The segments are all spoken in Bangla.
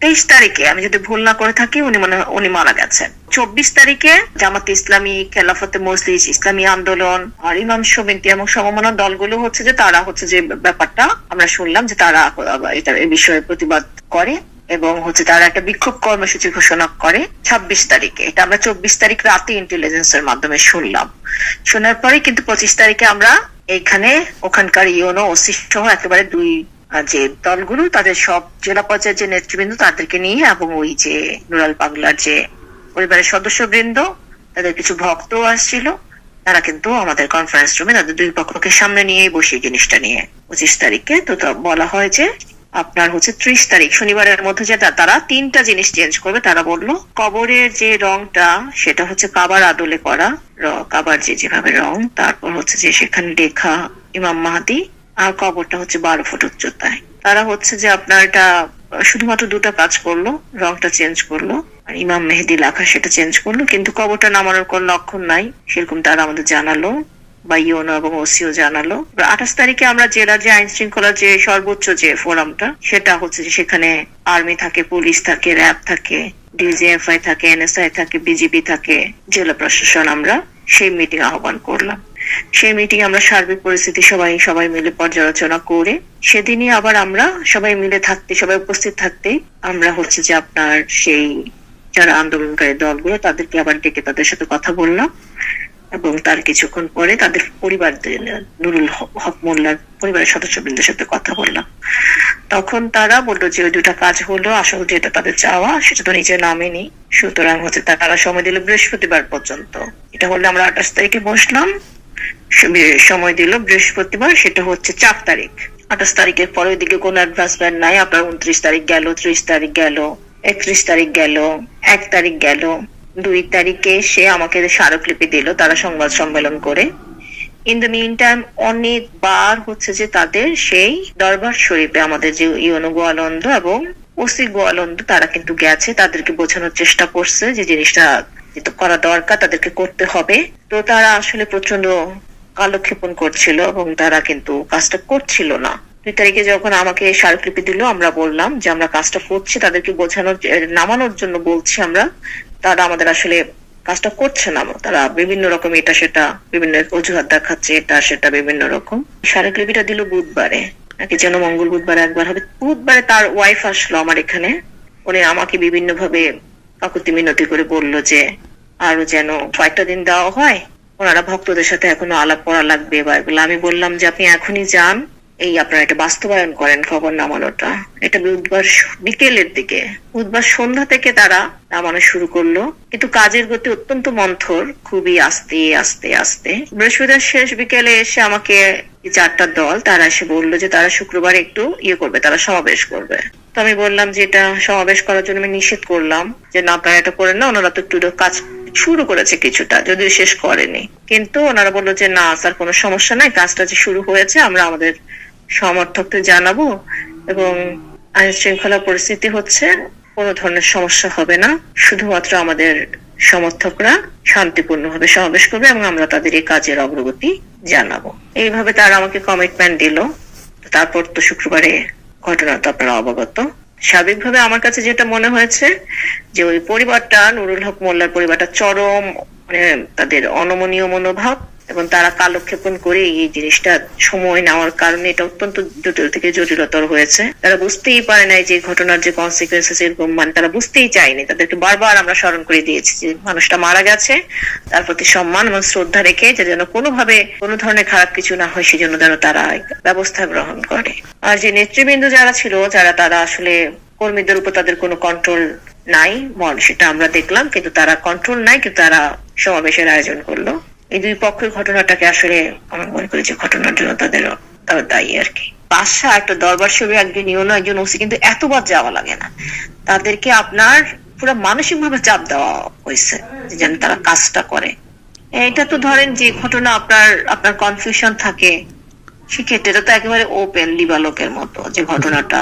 23 তারিখে আমি যদি ভুল না করে থাকি উনি মারা গেছেন। 24 তারিখে জামাতে ইসলামী, খেলাফতে মজলিস, ইসলামী আন্দোলন আর ইমাম সমিতি এবং সমমনা দলগুলো হচ্ছে যে তারা হচ্ছে যে ব্যাপারটা আমরা শুনলাম যে তারা এটা এই বিষয়ে প্রতিবাদ করে এবং হচ্ছে তারা একটা বিক্ষোভ কর্মসূচি ঘোষণা করে 26 তারিখে। এটা আমরা 24 তারিখ রাতে ইন্টেলিজেন্সের মাধ্যমে শুনলাম। শোনার পরে কিন্তু 25 তারিখে আমরা এইখানে ওখানকার ইউনো ওসি সহ একেবারে দুই যে দলগুলো তাদের সব জেলা পর্যায়ের যে নেতৃবৃন্দ তাদেরকে নিয়ে এবং ওই যে নুরাল বাংলার যে পরিবারের সদস্যবৃন্দ তাদের কিছু ভক্ত আসছিল, তারা কিন্তু আমাদের কনফারেন্স রুমে তাদের দুই পক্ষকে সামনে নিয়েই বসে জিনিসটা নিয়ে 25 তারিখে তো বলা হয় যে আপনার হচ্ছে 30 তারিখ শনিবারের মধ্যে যে তারা 3টা জিনিস চেঞ্জ করবে। তারা বললো কবরের যে রংটা সেটা হচ্ছে কাবার আদলে করা, কাবার যেভাবে রং, তারপর হচ্ছে যে সেখানে লেখা ইমাম মাহাদি, আর কবরটা হচ্ছে 12 ফুট উচ্চতায়। তারা হচ্ছে যে আপনার এটা শুধুমাত্র 2টা কাজ করলো, রংটা চেঞ্জ করলো আর ইমাম মেহেদি লেখা সেটা চেঞ্জ করলো, কিন্তু কবরটা নামানোর কোন লক্ষণ নাই সেরকম তারা আমাদের জানালো বা ইউনো এবং ওসিও জানালো। 28 তারিখে আমরা জেলার যে আইন শৃঙ্খলার যে সর্বোচ্চ যে ফোরামটা সেটা হচ্ছে যে সেখানে আর্মি থাকে, পুলিশ থাকে, র্যাব থাকে, ডিজিএফআই থাকে, এনএসআই থাকে, বিজিবি থাকে, জেলা প্রশাসন, আমরা সেই মিটিং আহ্বান করলাম। সেই মিটিং আমরা সার্বিক পরিস্থিতি সবাই মিলে পর্যালোচনা করে সেদিনই আবার আমরা সবাই উপস্থিত থাকতে আমরা হচ্ছে যে আপনার সেই যারা আন্দোলনকারী দলগুলো তাদেরকে আবার ডেকে তাদের সাথে কথা বললাম এবং তার কিছুক্ষণ পরে তাদের পরিবার নুরুল হক মোল্লার পরিবারের সদস্যবৃন্দের সাথে কথা বললাম। তখন তারা বললো যে ওই 2টা কাজ হলো, আসলে যেটা তাদের চাওয়া সেটা তো নিচে নামেনি, সুতরাং হচ্ছে তারা সময় দিল বৃহস্পতিবার পর্যন্ত। এটা হলে আমরা 28 তারিখে বসলাম, সময় দিল বৃহস্পতিবার, সেটা হচ্ছে 4 তারিখ। 28 তারিখের পরে ওইদিকে কোনো অ্যাডভান্সমেন্ট নাই। আপনার 29 তারিখ গেল, 30 তারিখ গেল, 31 তারিখ গেল, 1 তারিখ গেল, 2 তারিখে সে আমাকে স্মারকলিপি দিল তারা সংবাদ সম্মেলন করে। ইন দ্য মিন টাইম অনেকবার হচ্ছে যে তাদের সেই দরবার শরীফে আমাদের যে ইউনো গোয়ালন্দ এবং ওসি গোয়ালন্দ তারা কিন্তু গেছে, তাদেরকে বোঝানোর চেষ্টা করছে যে জিনিসটা যেটা করা দরকার তাদেরকে করতে হবে। তো তারা আসলে প্রচন্ড কালক্ষেপণ করছিল এবং তারা কিন্তু কাজটা করছিল না। 2 তারিখে যখন আমাকে স্মারকলিপি দিল আমরা বললাম যে আমরা কাজটা করছি, তাদেরকে নামানোর জন্য বলছি আমরা, তারা আমাদের আসলে কাজটা করছে না, তারা বিভিন্ন রকম এটা সেটা বিভিন্ন অজুহাত দেখাচ্ছে, এটা সেটা বিভিন্ন রকম। স্মারকলিপিটা দিল বুধবারে, নাকি যেন মঙ্গল বুধবারে একবার হবে। বুধবারে তার ওয়াইফ আসলো আমার এখানে, উনি আমাকে বিভিন্ন ভাবে কাকুতি মিনতি করে বললো যে আরো যেন কয়েকটা দিন দেওয়া হয়, ওনারা ভক্তদের সাথে এখনো আলাপ করা লাগবে বা এগুলো। আমি বললাম যে আপনি এখনই যান, এই আপনারা এটা বাস্তবায়ন করেন খবর নামানোটা। এটা বুধবার বিকেলের দিকে, বুধবার সন্ধ্যা থেকে তারা নামানো শুরু করলো, কিন্তু কাজের গতি অত্যন্ত মন্থর, খুবই আস্তে আস্তে আস্তে। বৃহস্পতিবার শেষ বিকেলে এসে আমাকে 4টা দল তারা এসে বললো যে তারা শুক্রবার একটু করবে, তারা সমাবেশ করবে। তো আমি বললাম যে এটা সমাবেশ করার জন্য আমি নিষেধ করলাম যে না আপনারা এটা করেন না, ওনারা তো একটু কাজ শুরু করেছে কিছুটা, যদিও শেষ করেনি। কিন্তু ওনারা বললো যে না স্যার কোনো সমস্যা নাই, কাজটা যে শুরু হয়েছে আমরা আমাদের সমর্থকদের জানাবো এবং আইন শৃঙ্খলা পরিস্থিতি হচ্ছে কোনো ধরনের সমস্যা হবে না, শুধুমাত্র আমাদের সমর্থকরা শান্তিপূর্ণভাবে সমাবেশ করবে এবং আমরা তাদের এই কাজের অগ্রগতি জানাবো। এইভাবে তারা আমাকে কমিটমেন্ট দিল। তারপর তো শুক্রবারে ঘটনা তো আপনারা অবগত। স্বাভাবিকভাবে আমার কাছে যেটা মনে হয়েছে যে ওই পরিবারটা, নুরুল হক মোল্লার পরিবারটা চরম তাদের অনমনীয় মনোভাব এবং তারা কালক্ষেপণ করে এই জিনিসটা সময় নেওয়ার কারণে এটা অত্যন্ত জটিল থেকে জটিলতর হয়েছে। তারা বুঝতেই পারে নাই যে ঘটনার যে কনসিকুয়েন্সেস এরকম, তারা বুঝতেই চায়নি। তাদেরকে বারবার আমরা স্মরণ করে দিয়েছি যে মানুষটা মারা গেছে, তার প্রতি সম্মান এবং শ্রদ্ধা রেখে যে যেন কোনোভাবে কোনো ধরনের খারাপ কিছু না হয় সেজন্য যেন তারা ব্যবস্থা গ্রহণ করে। আর যে নেতৃবৃন্দ যারা ছিল, তারা আসলে কর্মীদের উপর তাদের কোনো কন্ট্রোল নাই, সেটা আমরা দেখলাম, কিন্তু তারা কন্ট্রোল নাই, কিন্তু তারা সমাবেশের আয়োজন করলো। এই দুই পক্ষের ঘটনাটাকে আসলে আমার মনে করি যে ঘটনার জন্য তারা দায়ী আর কি। বাদশা একটা দরবার শরীফে একজন ইউনো একজন ওসি কিন্তু এতবার যাওয়া লাগে না, তাদেরকে আপনার পুরো মানসিক ভাবে চাপ দেওয়া হয়েছে যেন তারা কাজটা করে। এটা তো ধরেন যে ঘটনা আপনার কনফিউশন থাকে, সেক্ষেত্রে এটা তো একেবারে ওপেন লিবালকের মতো যে ঘটনাটা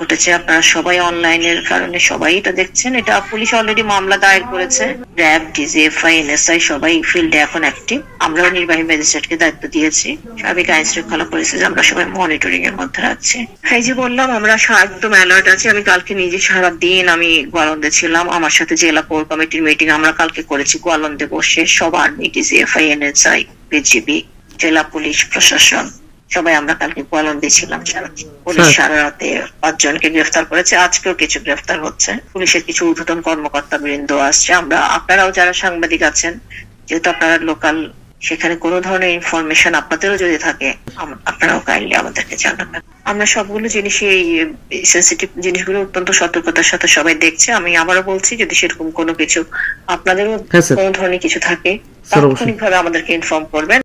ঘটেছে। আপনারা সবাই অনলাইনের কারণে সবাই এটা দেখছেন। এটা পুলিশ অলরেডি মামলা দায়ের করেছে। র্যাব, ডিজিএফআই, এনএসআই সবাই ফিল্ডে এখন অ্যাক্টিভ। আমরাও নির্বাহী ম্যাজিস্ট্রেটকে দায়িত্ব দিয়েছি। সার্বিক আইন শৃঙ্খলা পরিস্থিতি আমরা সবাই মনিটরিং এর মধ্যে রাখছি। এই যে বললাম, আমরা একদম অ্যালার্ট আছি। আমি কালকে নিজে সারা দিন আমি গোয়ালন্দে ছিলাম। আমার সাথে জেলা কোর কমিটির মিটিং আমরা কালকে করেছি গোয়ালন্দে বসে। সব আর্মি, ডিজিএফআই, এনএসআই, বিজিবি, জেলা পুলিশ প্রশাসন সবাই আমরা কালকে গোয়ালন্দে ছিলাম। পুলিশ সারা রাতে 5 জনকে গ্রেফতার করেছে। আজকেও কিছু গ্রেফতার হচ্ছে। পুলিশের কিছু ঊর্ধ্বতন কর্মকর্তা বৃন্দ আসছে। আপনারাও যারা সাংবাদিক আছেন, যেহেতু আপনারা লোকাল, সেখানে কোনো ধরনের ইনফরমেশন আপনাদেরও যদি থাকে আপনারাও কাইন্ডলি আমাদেরকে জানাবেন। আমরা সবগুলো জিনিসই, এই সেনসিটিভ জিনিসগুলো অত্যন্ত সতর্কতার সাথে সবাই দেখছে। আমি আবারও বলছি, যদি সেরকম কোনো কিছু আপনাদেরও কোনো ধরনের কিছু থাকে তাৎক্ষণিকভাবে আমাদেরকে ইনফর্ম করবেন।